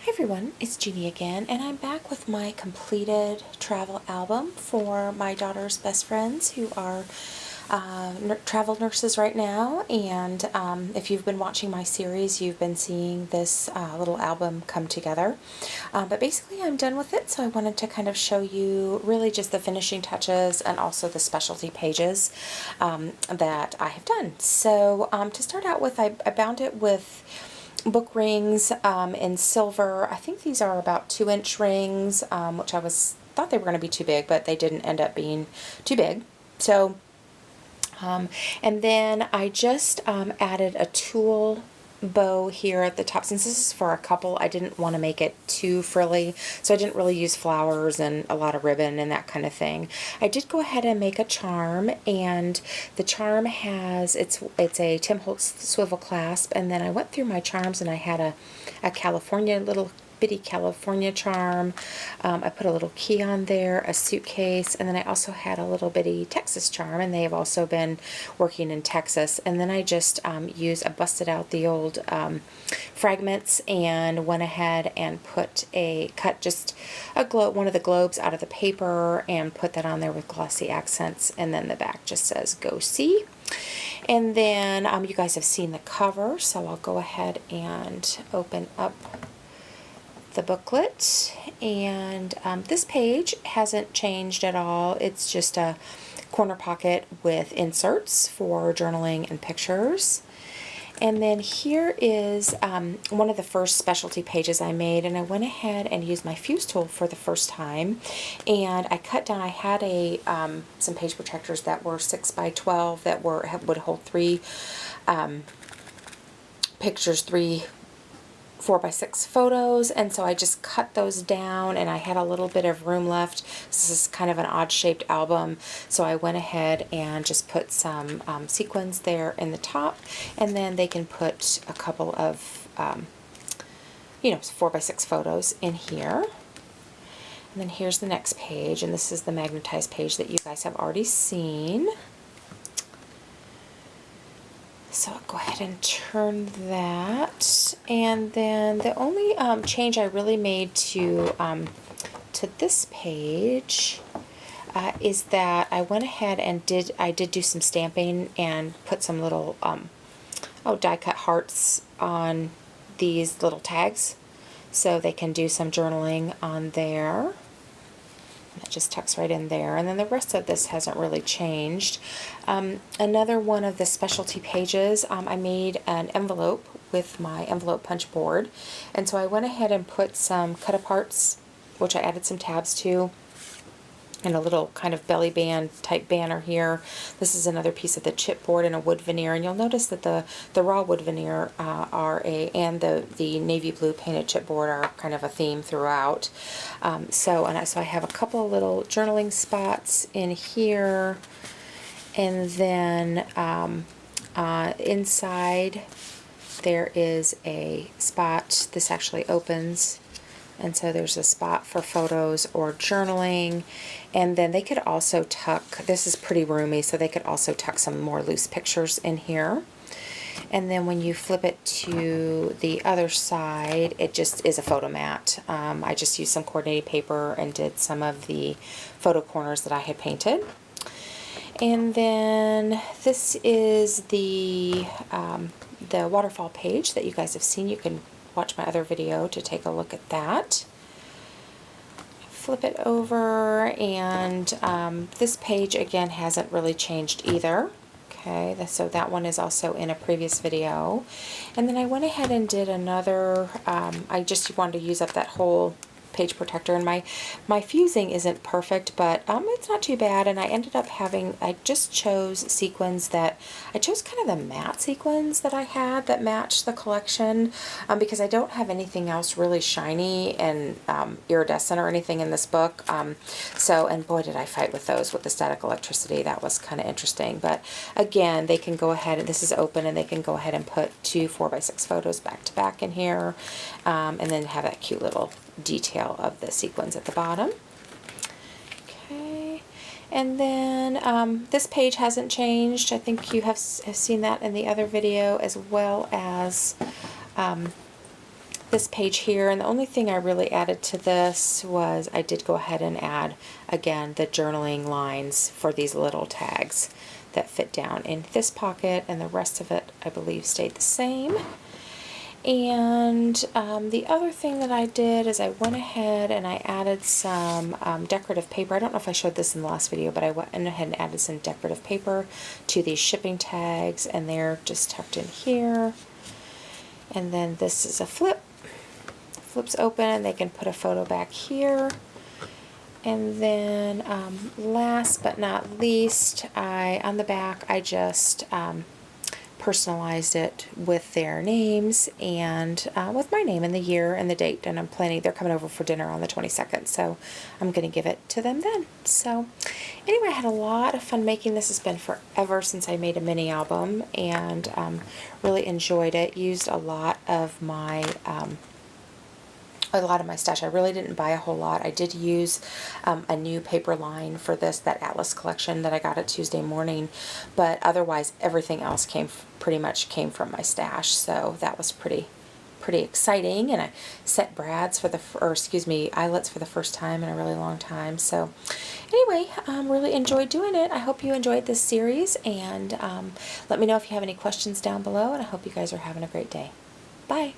Hi everyone, it's Jeannie again, and I'm back with my completed travel album for my daughter's best friends who are travel nurses right now. And if you've been watching my series, you've been seeing this little album come together. But basically, I'm done with it, so I wanted to kind of show you really just the finishing touches and also the specialty pages that I have done. So to start out with, I bound it with book rings in silver. I think these are about 2-inch rings, which thought they were going to be too big, but they didn't end up being too big. So, and then I just added a tulle bow here at the top. Since this is for a couple, I didn't want to make it too frilly, so I didn't really use flowers and a lot of ribbon and that kind of thing. I did go ahead and make a charm, and the charm has, it's a Tim Holtz swivel clasp, and then I went through my charms and I had a California little bitty California charm. I put a little key on there, a suitcase, and then I also had a little bitty Texas charm, and they have also been working in Texas. And then I just I busted out the old fragments and went ahead and cut just one of the globes out of the paper and put that on there with glossy accents, and then the back just says "Go See." And then you guys have seen the cover, so I'll go ahead and open up the booklet, and this page hasn't changed at all. It's just a corner pocket with inserts for journaling and pictures. And then here is one of the first specialty pages I made, and I went ahead and used my fuse tool for the first time, and I cut down, I had some page protectors that were 6 by 12 that would hold 3 pictures, 3 4x6 photos, and so I just cut those down, and I had a little bit of room left. This is kind of an odd shaped album, so I went ahead and just put some sequins there in the top, and then they can put a couple of 4x6 photos in here. And then here's the next page, and this is the magnetized page that you guys have already seen. So I'll go ahead and turn that, and then the only change I really made to this page is that I went ahead and did do some stamping and put some little die cut hearts on these little tags, so they can do some journaling on there. That just tucks right in there, and then the rest of this hasn't really changed. Another one of the specialty pages, I made an envelope with my envelope punch board, and so I went ahead and put some cut-aparts, which I added some tabs to, and a little kind of belly band type banner here. This is another piece of the chipboard and a wood veneer, and you'll notice that the raw wood veneer and the navy blue painted chipboard are kind of a theme throughout. So I have a couple of little journaling spots in here, and then inside there is a spot. This actually opens, and so there's a spot for photos or journaling, and then they could also tuck, this is pretty roomy, so they could also tuck some more loose pictures in here. And then when you flip it to the other side, it just is a photo mat. I just used some coordinated paper and did some of the photo corners that I had painted. And then this is the waterfall page that you guys have seen. You can watch my other video to take a look at that. Flip it over, and this page again hasn't really changed either. Okay, so that one is also in a previous video. And then I went ahead and did another, I just wanted to use up that whole page protector, and my fusing isn't perfect, but it's not too bad. And I ended up I just chose sequins that, I chose kind of the matte sequins that I had that matched the collection, because I don't have anything else really shiny and iridescent or anything in this book. And boy did I fight with those with the static electricity. That was kind of interesting. But again, they can go ahead, and this is open, and they can go ahead and put 2 4x6 photos back to back in here, and then have that cute little detail of the sequins at the bottom. Okay, and then this page hasn't changed. I think you have seen that in the other video, as well as this page here, and the only thing I really added to this was I did go ahead and add, again, the journaling lines for these little tags that fit down in this pocket, and the rest of it, I believe, stayed the same. And the other thing that I did is I went ahead and I added some decorative paper. I don't know if I showed this in the last video, but I went ahead and added some decorative paper to these shipping tags, and they're just tucked in here. And then this is a flip. Flips open and they can put a photo back here. And then last but not least, on the back I just personalized it with their names and with my name and the year and the date, and I'm planning, they're coming over for dinner on the 22nd, so I'm going to give it to them then. So anyway, I had a lot of fun making this. It's been forever since I made a mini album, and really enjoyed it. Used a lot of my stash. I really didn't buy a whole lot. I did use a new paper line for this, that Atlas collection that I got at Tuesday Morning, but otherwise everything else pretty much came from my stash, so that was pretty exciting. And I set brads for eyelets for the first time in a really long time. So anyway, really enjoyed doing it. I hope you enjoyed this series, and let me know if you have any questions down below, and I hope you guys are having a great day. Bye.